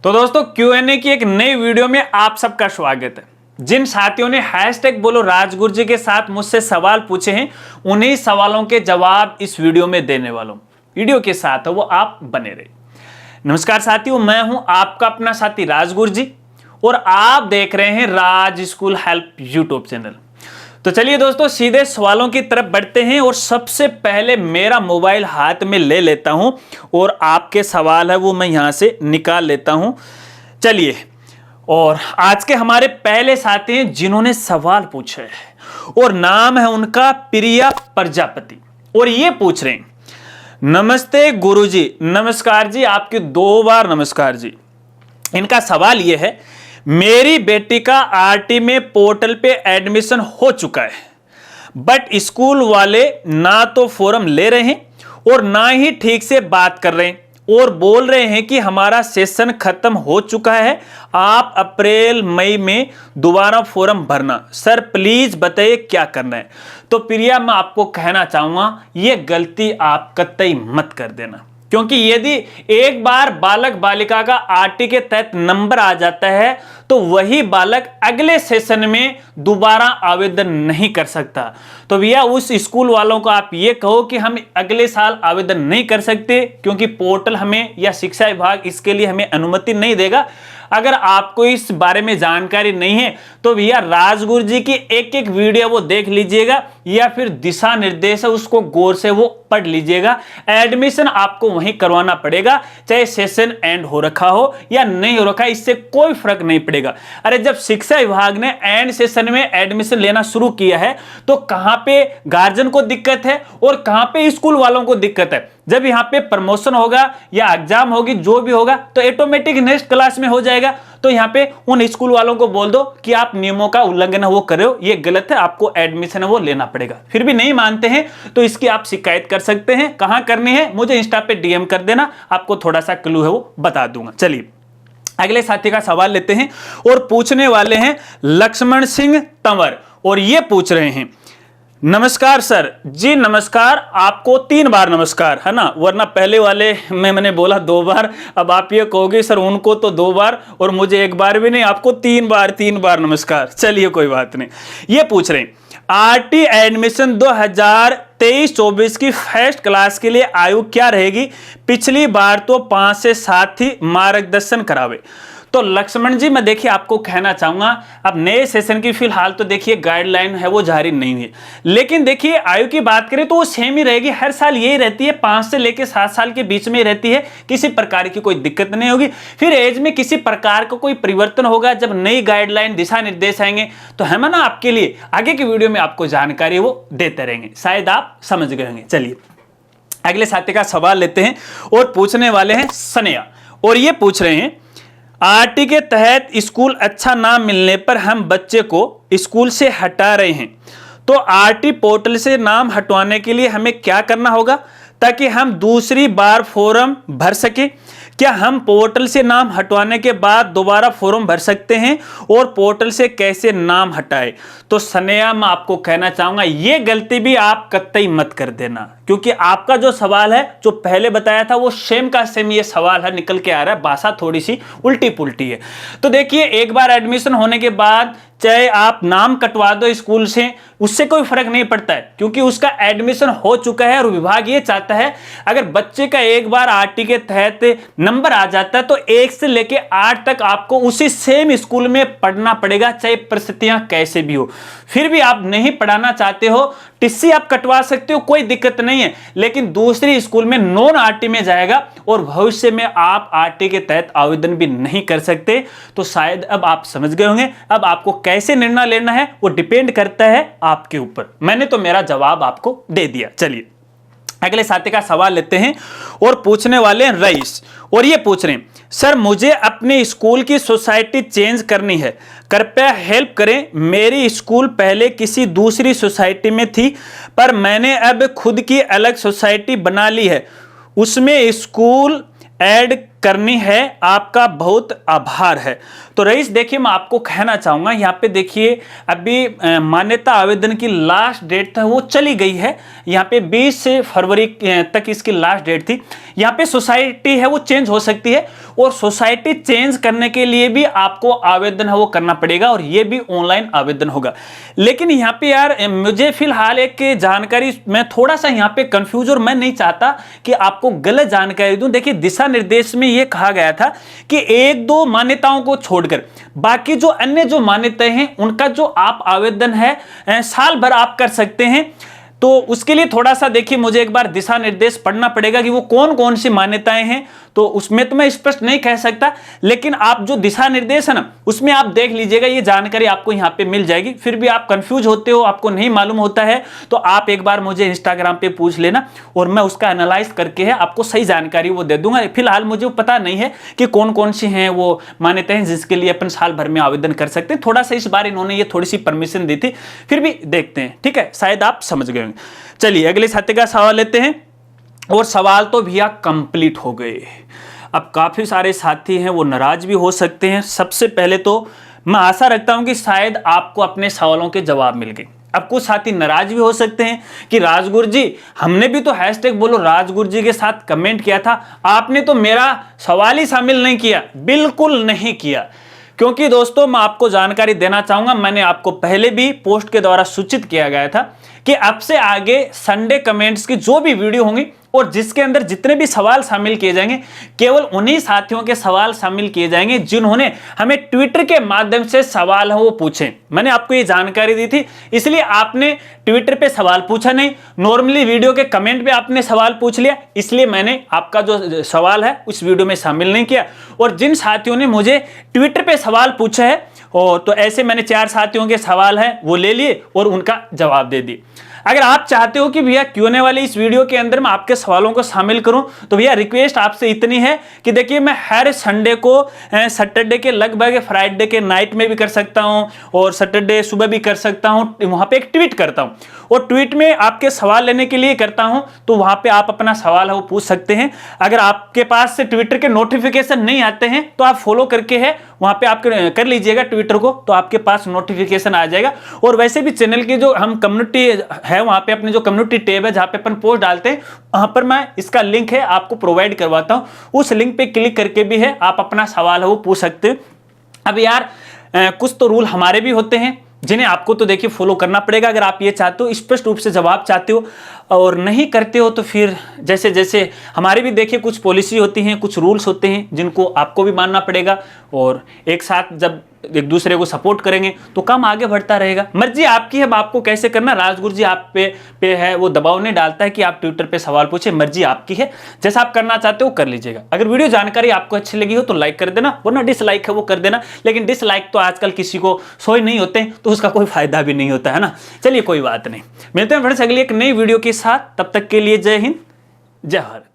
तो दोस्तों Q&A की एक नई वीडियो में आप सबका स्वागत है। जिन साथियों ने हैशटैग बोलो राजगुरु जी के साथ मुझसे सवाल पूछे हैं, उन्हीं सवालों के जवाब इस वीडियो में देने वाला हूं। वीडियो के साथ वो आप बने रहे। नमस्कार साथियों, मैं हूं आपका अपना साथी राजगुरु जी और आप देख रहे हैं राज स्कूल हेल्प यूट्यूब चैनल। तो चलिए दोस्तों सीधे सवालों की तरफ बढ़ते हैं और सबसे पहले मेरा मोबाइल हाथ में ले लेता हूं और आपके सवाल है वो मैं यहां से निकाल लेता हूं। चलिए, और आज के हमारे पहले साथी हैं जिन्होंने सवाल पूछा है और नाम है उनका प्रिया प्रजापति और ये पूछ रहे हैं, नमस्ते गुरुजी। नमस्कार जी, आपके 2 बार नमस्कार जी। इनका सवाल ये है, मेरी बेटी का आरटी में पोर्टल पे एडमिशन हो चुका है, बट स्कूल वाले ना तो फॉर्म ले रहे हैं और ना ही ठीक से बात कर रहे हैं और बोल रहे हैं कि हमारा सेशन खत्म हो चुका है, आप अप्रैल मई में दोबारा फॉर्म भरना। सर प्लीज बताइए क्या करना है। तो प्रिया, मैं आपको कहना चाहूंगा ये गलती आप कतई मत कर देना, क्योंकि यदि एक बार बालक बालिका का आरटी के तहत नंबर आ जाता है तो वही बालक अगले सेशन में दोबारा आवेदन नहीं कर सकता। तो भैया उस स्कूल वालों को आप ये कहो कि हम अगले साल आवेदन नहीं कर सकते क्योंकि पोर्टल हमें या शिक्षा विभाग इसके लिए हमें अनुमति नहीं देगा। अगर आपको इस बारे में जानकारी नहीं है तो भैया राजगुरु जी की एक एक वीडियो वो देख लीजिएगा या फिर दिशा निर्देश है उसको गौर से वो पढ़ लीजिएगा। एडमिशन आपको वहीं करवाना पड़ेगा, चाहे सेशन एंड हो रखा हो या नहीं हो रखा, इससे कोई फर्क नहीं पड़ेगा। अरे जब शिक्षा विभाग ने एंड सेशन में एडमिशन लेना शुरू किया है तो कहां पे गार्जियन को दिक्कत है और कहां पे स्कूल वालों को दिक्कत है। जब यहां पे प्रमोशन होगा या एग्जाम होगी, जो भी होगा, तो ऑटोमेटिक नेक्स्ट क्लास में हो जाएगा। तो यहां पे उन स्कूल वालों को बोल दो कि आप नियमों का उल्लंघन वो कर रहे हो, ये गलत है, आपको एडमिशन वो लेना पड़ेगा। फिर भी नहीं मानते हैं तो इसकी आप शिकायत कर सकते हैं। कहां करनी है मुझे इंस्टा पे डीएम कर देना, आपको थोड़ा सा क्लू है वो बता दूंगा। चलिए अगले साथी का सवाल लेते हैं और पूछने वाले हैं लक्ष्मण सिंह तंवर और ये पूछ रहे हैं, नमस्कार सर जी। नमस्कार, आपको 3 बार नमस्कार है ना, वरना पहले वाले में मैंने बोला 2 बार, अब आप ये कहोगे सर उनको तो 2 बार और मुझे 1 बार भी नहीं, आपको 3 बार नमस्कार। चलिए कोई बात नहीं। ये पूछ रहे हैं, आरटी एडमिशन 2023-24 की फर्स्ट क्लास के लिए आयु क्या रहेगी? पिछली बार तो 5 से 7 ही मार्गदर्शन करावे। तो लक्ष्मण जी, मैं देखिए आपको कहना चाहूंगा, अब नए सेशन की फिलहाल तो देखिए गाइडलाइन है वो जारी नहीं हुई, लेकिन देखिए आयु की बात करें तो वो सेम ही रहेगी, हर साल यही रहती है, 5 से लेकर 7 साल के बीच में रहती है, किसी प्रकार की कोई दिक्कत नहीं होगी। फिर एज में किसी प्रकार का कोई परिवर्तन होगा जब नई गाइडलाइन दिशा निर्देश आएंगे तो हम ना आपके लिए आगे की वीडियो में आपको जानकारी वो देते रहेंगे, शायद आप समझ गए होंगे। चलिए अगले साथी का सवाल लेते हैं और पूछने वाले हैं सनिया और ये पूछ रहे हैं, आरटी के तहत स्कूल अच्छा ना मिलने पर हम बच्चे को स्कूल से हटा रहे हैं, तो आरटी पोर्टल से नाम हटवाने के लिए हमें क्या करना होगा ताकि हम दूसरी बार फॉर्म भर सके? क्या हम पोर्टल से नाम हटवाने के बाद दोबारा फॉर्म भर सकते हैं और पोर्टल से कैसे नाम हटाए? तो सनेया, मैं आपको कहना चाहूंगा ये गलती भी आप कतई मत कर देना, क्योंकि आपका जो सवाल है जो पहले बताया था वो सेम का सेम ये सवाल है, निकल के आ रहा है, भाषा थोड़ी सी उल्टी पुल्टी है। तो देखिए एक बार एडमिशन होने के बाद चाहे आप नाम कटवा दो स्कूल से, उससे कोई फर्क नहीं पड़ता है, क्योंकि उसका एडमिशन हो चुका है और विभाग ये चाहता है अगर बच्चे का एक बार आरटी के तहत नंबर आ जाता है तो 1 से लेके 8 तक आपको उसी सेम स्कूल में पढ़ना पड़ेगा, चाहे परिस्थितियां कैसे भी हो। फिर भी आप नहीं पढ़ाना चाहते हो, टीसी आप कटवा सकते हो, कोई दिक्कत नहीं है, लेकिन दूसरी स्कूल में नॉन आरटी में जाएगा और भविष्य में आप आरटी के तहत आवेदन भी नहीं कर सकते। तो शायद अब आप समझ गए होंगे। अब आपको कैसे निर्णय लेना है वो डिपेंड करता है आपके ऊपर। मैंने तो मेरा जवाब आपको दे दिया। चलिए अगले साथी का सवाल लेते हैं और पूछने वाले हैं रईस और ये पूछ रहे हैं, सर मुझे अपने स्कूल की सोसाइटी चेंज करनी है, कृपया हेल्प करें। मेरी स्कूल पहले किसी दूसरी सोसाइटी में थी पर मैंने अब खुद की अलग सोसाइटी बना ली है, उसमें स्कूल ऐड करनी है, आपका बहुत आभार है। तो रईस देखिए, मैं आपको कहना चाहूँगा यहाँ पे देखिए, अभी मान्यता आवेदन की लास्ट डेट था वो चली गई है। यहाँ पे 20 फरवरी तक इसकी लास्ट डेट थी। यहाँ पे सोसाइटी है वो चेंज हो सकती है, और सोसाइटी चेंज करने के लिए भी आपको आवेदन है वो करना पड़ेगा, और ये भी ऑनलाइन आवेदन होगा। लेकिन यहाँ पे यार मुझे फिलहाल एक जानकारी, मैं थोड़ा सा यहाँ पे कंफ्यूज, और मैं नहीं चाहता कि आपको गलत जानकारी दूं। देखिए, दिशा निर्देश में ये कहा गया था कि 1-2 मान्यताओं को छोड़कर बाकी जो अन्य जो मान्यताएं हैं उनका जो आप आवेदन है साल भर आप कर सकते हैं। तो उसके लिए थोड़ा सा देखिए, मुझे एक बार दिशा निर्देश पढ़ना पड़ेगा कि वो कौन कौन सी मान्यताएं हैं, तो उसमें तो मैं स्पष्ट नहीं कह सकता। लेकिन आप जो दिशा निर्देश है ना, उसमें आप देख लीजिएगा, ये जानकारी आपको यहाँ पे मिल जाएगी। फिर भी आप कंफ्यूज होते हो, आपको नहीं मालूम होता है, तो आप एक बार मुझे इंस्टाग्राम पे पूछ लेना, और मैं उसका एनालाइज करके है आपको सही जानकारी वो दे दूंगा। फिलहाल मुझे पता नहीं है कि कौन कौन सी हैं वो मान्यताएं जिसके लिए अपन साल भर में आवेदन कर सकते हैं। थोड़ा सा इस बार इन्होंने ये थोड़ी सी परमिशन दी थी, फिर भी देखते हैं, ठीक है, शायद आप समझ गए। चलिए अगले साथी का सवाल लेते हैं, और सवाल तो भैया कंप्लीट हो गए। अब काफी सारे साथी हैं वो नाराज भी हो सकते हैं। सबसे पहले तो मैं आशा रखता हूं कि शायद आपको अपने सवालों के जवाब मिल गए। अब कुछ साथी नाराज भी हो सकते हैं कि राजगुरु जी, हमने भी तो हैशटैग बोलो राजगुरु जी के साथ कमेंट किया था, आपने तो मेरा सवाल ही शामिल नहीं किया। बिल्कुल नहीं किया, क्योंकि दोस्तों मैं आपको जानकारी देना चाहूंगा, मैंने आपको पहले भी पोस्ट के द्वारा सूचित किया गया था कि अब से आगे संडे कमेंट्स की जो भी वीडियो होंगी और जिसके अंदर जितने भी सवाल शामिल किए जाएंगे, केवल उन्हीं साथियों के सवाल शामिल किए जाएंगे जिन्होंने हमें ट्विटर के माध्यम से सवाल है वो पूछे। मैंने आपको ये जानकारी दी थी, इसलिए आपने ट्विटर पे सवाल पूछा नहीं, नॉर्मली वीडियो के कमेंट पे आपने सवाल पूछ लिया, इसलिए मैंने आपका जो सवाल है उस वीडियो में शामिल नहीं किया। और जिन साथियों ने मुझे ट्विटर पे सवाल पूछा है, और तो ऐसे मैंने 4 साथियों के सवाल हैं वो ले लिए और उनका जवाब दे दिए। अगर आप चाहते हो कि भैया Q&A वाली इस वीडियो के अंदर मैं आपके सवालों को शामिल करूं, तो भैया रिक्वेस्ट आपसे इतनी है कि देखिए, मैं हर संडे को सैटरडे के लगभग फ्राइडे के नाइट में भी कर सकता हूं, और सैटरडे सुबह भी कर सकता हूं। वहां पे एक ट्वीट करता हूं, और ट्वीट में आपके सवाल लेने के लिए करता हूं, तो वहां पे आप अपना सवाल है वो पूछ सकते हैं। अगर आपके पास से ट्विटर के नोटिफिकेशन नहीं आते हैं तो आप फॉलो करके है वहां पे आप कर लीजिएगा ट्विटर को, तो आपके पास नोटिफिकेशन आ जाएगा। और वैसे भी चैनल की जो हम कम्युनिटी है, वहां पे अपने जो कम्युनिटी टैब है जहां पे अपन पोस्ट डालते हैं, वहां पर मैं इसका लिंक है आपको प्रोवाइड करवाता हूं। उस लिंक पे क्लिक करके भी है आप अपना सवाल है वो पूछ सकते हैं। अब यार कुछ तो रूल हमारे भी होते हैं जिन्हें आपको तो देखिए फॉलो करना पड़ेगा। अगर आप ये चाहते हो, स्पष्ट रूप से जवाब चाहते हो और नहीं करते हो, तो फिर जैसे जैसे हमारे भी देखिए कुछ पॉलिसी होती हैं, कुछ रूल्स होते हैं जिनको आपको भी मानना पड़ेगा। और एक साथ जब एक दूसरे को सपोर्ट करेंगे तो काम आगे बढ़ता रहेगा। मर्जी आपकी है, आपको कैसे करना। राजगुरु जी आप पे है वो दबाव नहीं डालता है कि आप ट्विटर पे सवाल पूछे, मर्जी आपकी है, जैसा आप करना चाहते हो कर लीजिएगा। अगर वीडियो जानकारी आपको अच्छी लगी हो तो लाइक कर देना, वरना डिसलाइक है वो कर देना। लेकिन डिसलाइक तो आजकल किसी को सो ही नहीं होते, तो उसका कोई फायदा भी नहीं होता है ना। चलिए कोई बात नहीं, मिलते हैं फ्रेंड्स अगली एक नई वीडियो के साथ। तब तक के लिए जय हिंद, जय भारत।